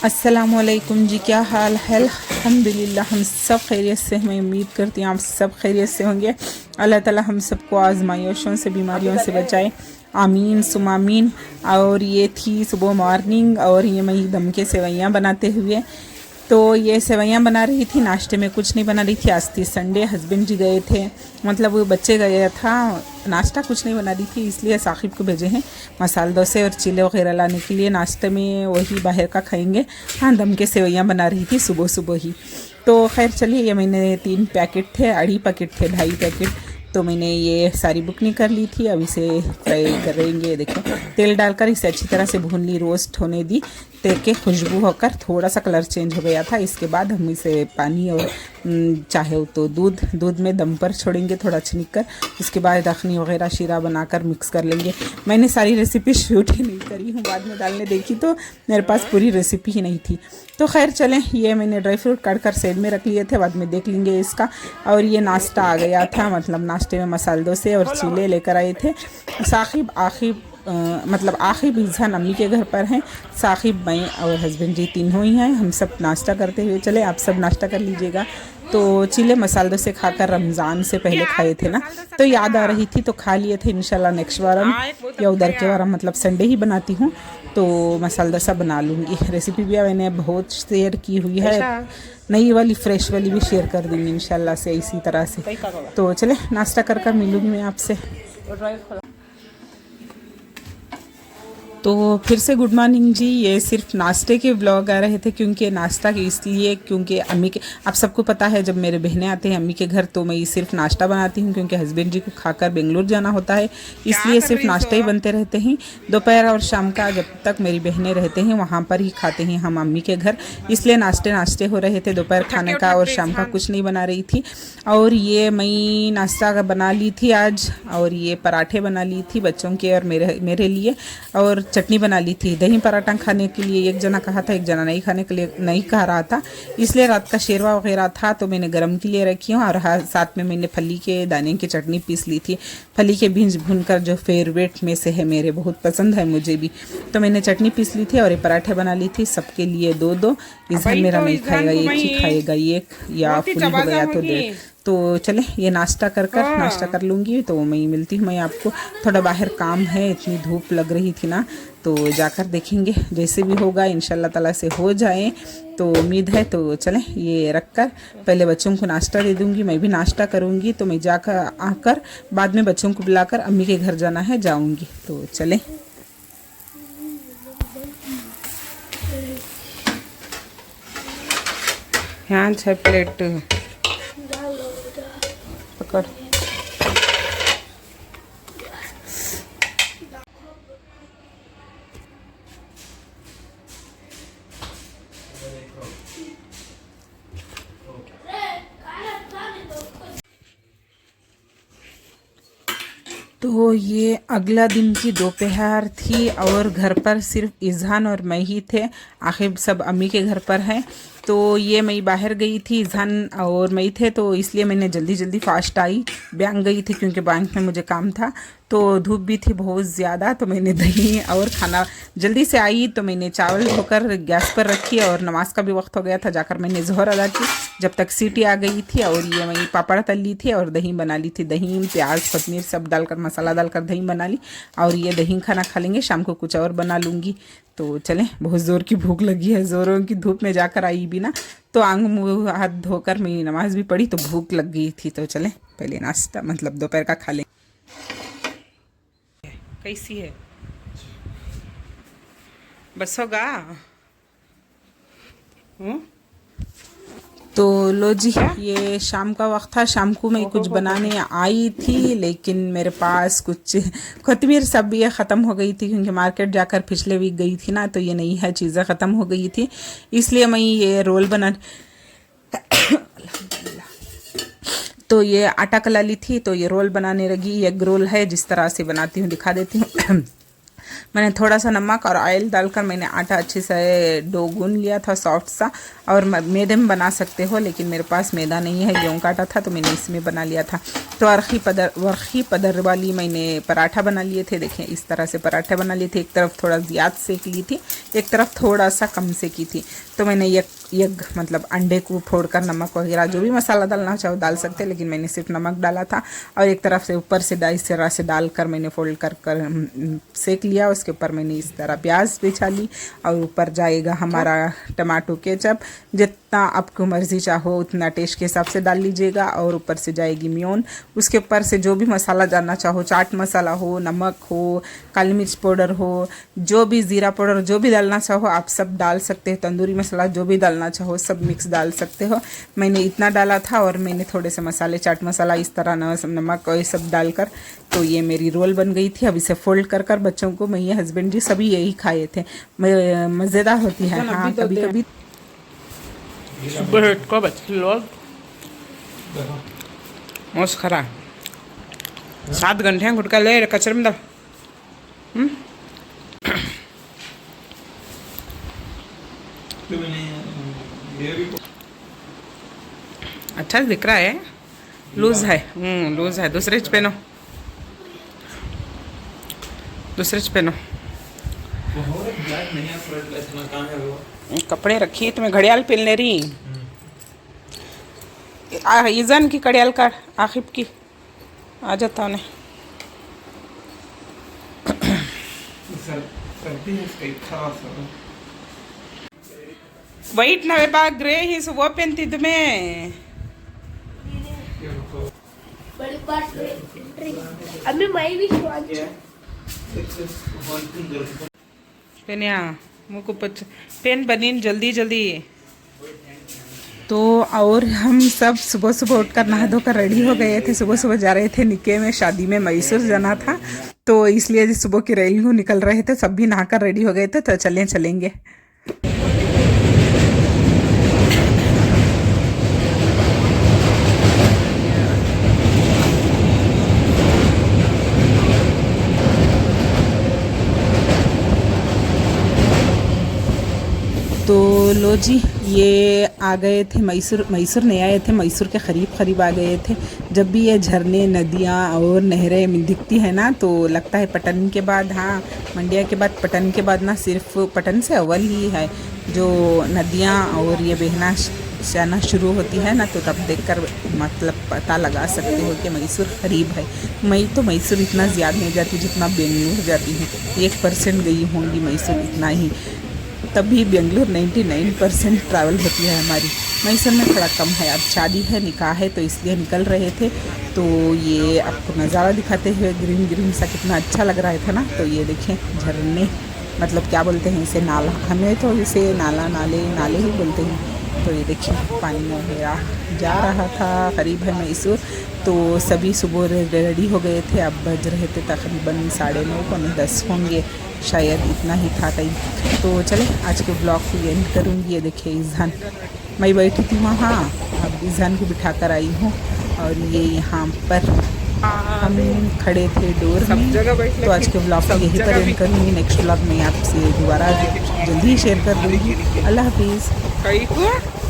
अस्सलामुअलैकुम जी, क्या हाल है? अल्हम्दुलिल्लाह हम सब खैरियत से। मैं उम्मीद करती हूँ आप सब खैरियत से होंगे। अल्लाह ताला हम सबको आजमाइशों से, बीमारियों से बचाए, आमीन सुम आमीन। और ये थी सुबह मॉर्निंग और ये मैं दम के सेवैयाँ बनाते हुए। तो ये सेवैयाँ बना रही थी, नाश्ते में कुछ नहीं बना रही थी। आज थी संडे, हस्बैंड जी गए थे, मतलब वो बच्चे गए था, नाश्ता कुछ नहीं बना रही थी, इसलिए साकिब को भेजे हैं मसाला डोसे और चीले वगैरह लाने के लिए। नाश्ते में वही बाहर का खाएंगे। हाँ, दम के सेवैयाँ बना रही थी सुबह सुबह ही। तो खैर चलिए, ये मैंने 3 पैकेट थे, 2.5 पैकेट थे, 2.5 पैकेट, तो मैंने ये सारी बुकनी कर ली थी। अब इसे फ्राई करेंगे। देखो, तेल डालकर इसे अच्छी तरह से भून ली, रोस्ट होने दी, तेल के खुशबू होकर थोड़ा सा कलर चेंज हो गया था। इसके बाद हम इसे पानी और चाहे तो दूध में दम पर छोड़ेंगे थोड़ा छनिक कर। उसके बाद अखनी वगैरह शीरा बनाकर मिक्स कर लेंगे। मैंने सारी रेसिपी शूट ही नहीं करी हूँ, बाद में डालने देखी तो मेरे पास पूरी रेसिपी ही नहीं थी। तो खैर चलें, ये मैंने ड्राई फ्रूट काट कर साइड में रख लिए थे, बाद में देख लेंगे इसका। और ये नाश्ता आ गया था, मतलब नाश्ते में मसाला डोसे और चीले लेकर आए थे साकिब। मतलब आखिब ईज़ान अम्मी के घर पर हैं। साकिब, मैं और हस्बैंड जी तीनों ही हैं। हम सब नाश्ता करते हुए चले, आप सब नाश्ता कर लीजिएगा। तो चीले मसाला डोसे खाकर रमज़ान से पहले खाए थे ना, तो याद आ रही थी तो खा लिए थे। इंशाल्लाह नेक्स्ट वारम या उधर के वारम, मतलब संडे ही बनाती हूँ तो मसाला डोसा बना लूँगी। रेसिपी भी मैंने बहुत शेयर की हुई है, नई वाली फ्रेश वाली भी शेयर कर दूँगी इंशाल्लाह से इसी तरह से। तो चले नाश्ता कर मिलूँगी मैं आपसे। तो फिर से गुड मॉर्निंग जी। ये सिर्फ नाश्ते के व्लॉग आ रहे थे, क्योंकि नाश्ता इसलिए क्योंकि अम्मी के, आप सबको पता है जब मेरे बहनें आते हैं अम्मी के घर तो मैं सिर्फ नाश्ता बनाती हूँ, क्योंकि हस्बैंड जी को खाकर बेंगलोर जाना होता है, इसलिए सिर्फ नाश्ता ही बनते रहते हैं। दोपहर और शाम का जब तक मेरी बहनें रहते हैं वहाँ पर ही खाते हैं हम अम्मी के घर, इसलिए नाश्ते हो रहे थे। दोपहर खाने का और शाम का कुछ नहीं बना रही थी। और ये मैं नाश्ता बना ली थी आज, और ये पराठे बना ली थी बच्चों के और मेरे लिए, और चटनी बना ली थी। दही पराठा खाने के लिए एक जना कहा था, एक जना नहीं खाने के लिए नहीं कह रहा था, इसलिए रात का शेरवा वगैरह था तो मैंने गरम के लिए रखी हूँ। और साथ में मैंने फली के दाने की चटनी पीस ली थी। फली के बीज भूनकर, जो फेवरेट में से है मेरे, बहुत पसंद है मुझे भी, तो मैंने चटनी पीस ली थी और ये पराठे बना ली थी सबके लिए 2-2। इज़हान मेरा नहीं खाएगा, एक ही खाएगा, एक या फुल हो गया तो 1.5। तो चले ये नाश्ता कर लूँगी। तो मैं मिलती हूँ, मैं आपको थोड़ा बाहर काम है, इतनी धूप लग रही थी ना, तो जाकर देखेंगे जैसे भी होगा इंशाल्लाह ताला से हो जाए तो उम्मीद है। तो चलें ये रख कर पहले बच्चों को नाश्ता दे दूँगी, मैं भी नाश्ता करूँगी। तो मैं जाकर आकर बाद में बच्चों को बुलाकर अम्मी के घर जाना है, जाऊँगी। तो चलें। हाँ 6 प्लेट पकड़। तो ये अगला दिन की दोपहर थी और घर पर सिर्फ इज़हान और मैं ही थे। आखिर सब अम्मी के घर पर हैं। तो ये मैं बाहर गई थी, इज़हान और मैं थे, तो इसलिए मैंने जल्दी फास्ट आई। बैंक गई थी क्योंकि बैंक में मुझे काम था, तो धूप भी थी बहुत ज़्यादा, तो मैंने दही और खाना जल्दी से आई। तो मैंने चावल धोकर गैस पर रखी और नमाज का भी वक्त हो गया था, जाकर मैंने ज़ोहर अदा की जब तक सीटी आ गई थी। और ये मैं पापड़ तल ली थी और दही बना ली थी। दही, प्याज, कोतमीर सब डालकर, मसाला डालकर दही बना ली। और ये दही खाना खा लेंगे, शाम को कुछ और बना लूँगी। तो चलें, बहुत ज़ोर की भूख लगी है, ज़ोरों की धूप में जाकर आई भी ना, तो आंग मुँह हाथ धोकर मेरी नमाज़ भी पढ़ी तो भूख लग गई थी। तो चलें पहले नाश्ता, मतलब दोपहर का खा लें। कैसी है? बस होगा? तो लो जी, ये शाम का वक्त था। शाम को मैं कुछ बनाने आई थी, लेकिन मेरे पास कुछ कोतमीर सब ये ख़त्म हो गई थी, क्योंकि मार्केट जाकर पिछले वीक गई थी ना, तो ये नहीं है, चीज़ें ख़त्म हो गई थी, इसलिए मैं ये रोल बना तो ये आटा कला ली थी, तो ये रोल बनाने लगी। एग रोल है, जिस तरह से बनाती हूँ दिखा देती हूँ। मैंने थोड़ा सा नमक और ऑयल डालकर मैंने आटा अच्छे से डो गूंद लिया था सॉफ्ट सा। और मैदे में बना सकते हो, लेकिन मेरे पास मैदा नहीं है, गेहूं का आटा था तो मैंने इसमें बना लिया था। तो वर्खी पदर वाली मैंने पराठा बना लिए थे। देखें इस तरह से पराठे बना लिए थे। एक तरफ थोड़ा ज़्यादा सेक ली थी, एक तरफ थोड़ा सा कम सेकी थी। तो मैंने यग मतलब अंडे को फोड़कर नमक वगैरह जो भी मसाला डालना चाहो डाल सकते, लेकिन मैंने सिर्फ नमक डाला था। और एक तरफ से ऊपर से इस तरह से डालकर मैंने फोल्ड कर सेक लिया। उसके ऊपर मैंने इस तरह प्याज बिछा ली और ऊपर जाएगा हमारा टमाटो केचप। जितना आपको मर्ज़ी चाहो उतना टेस्ट के हिसाब से डाल लीजिएगा। और ऊपर से जाएगी म्योन। उसके ऊपर से जो भी मसाला डालना चाहो, चाट मसाला हो, नमक हो, काली मिर्च पाउडर हो, जो भी ज़ीरा पाउडर जो भी डालना चाहो आप सब डाल सकते हो। तंदूरी मसाला जो भी डालना चाहो सब मिक्स डाल सकते हो। मैंने इतना डाला था और मैंने थोड़े से मसाले, चाट मसाला इस तरह नमक और ये सब डालकर तो ये मेरी रोल बन गई थी। अब इसे फोल्ड कर बच्चों को मैं, ये हस्बैंड जी सभी यही खाए थे। मज़ेदार होती है। हाँ कभी कभी को बच्चे लोग मौस खरा 7 घंटे गुटका ले कचरे में डाल। अच्छा दिख रहा है, लूज है। लूज है। दूसरे च पहनो, दूसरे च पहनो। कपड़े रखी तुम्हें घड़ियाल पहन ले रही। ईजान की घड़ियाल का आखिब की आ जाता उन्हें। वाइट ना वेपा ग्रे ही वो पहनती तुम्हें। अभी मैं भी पेनिया मुझको पेन बनीन जल्दी जल्दी। तो और हम सब सुबह सुबह उठकर नहा धोकर रेडी हो गए थे। सुबह सुबह जा रहे थे निके में, शादी में मैसूर जाना था तो इसलिए सुबह की रैली को निकल रहे थे। सब भी नहाकर रेडी हो गए थे तो चलेंगे। तो लो जी ये आ गए थे मैसूर नहीं आए थे, मैसूर के करीब आ गए थे। जब भी ये झरने, नदियाँ और नहरें दिखती है ना तो लगता है पटन के बाद, हाँ मंडिया के बाद, पटन के बाद ना सिर्फ पटन से अव्वल ही है जो नदियाँ और ये बहना जाना शुरू होती है ना। तो तब देखकर मतलब पता लगा सकते हो कि मैसूर करीब है। मैं तो मैसूर इतना ज़्यादा नहीं जाती जितना बेंगलुरु जाती हूँ। 1% गई होंगी मैसूर, इतना ही। तभी बेंगलुरु 99% ट्रैवल होती है हमारी। मैसूर में थोड़ा कम है। अब शादी है, निकाह है तो इसलिए निकल रहे थे। तो ये आपको नज़ारा दिखाते हुए ग्रीन सा कितना अच्छा लग रहा था ना। तो ये देखें झरने, मतलब क्या बोलते हैं इसे, नाला। हमें तो इसे नाले ही बोलते हैं। तो ये देखिए पानी वगैरह जा रहा था। करीब है मैसूर। तो सभी सुबह रेडी हो गए थे। अब बज रहे थे तकरीबन 9:30 पौने 10 होंगे शायद, इतना ही था टाइम। तो चले आज के ब्लॉग को एंड करूँगी। ये देखिए ईजान, मैं बैठी थी वहाँ, अब ईजान को बिठा कर आई हूँ। और ये यहाँ पर हम खड़े थे डोर में। तो आज के ब्लॉग को यहीं पर एंड करूँगी। नेक्स्ट ब्लॉग में आपसे दोबारा जल्दी ही शेयर कर दूँगी। अल्लाह हाफिज़।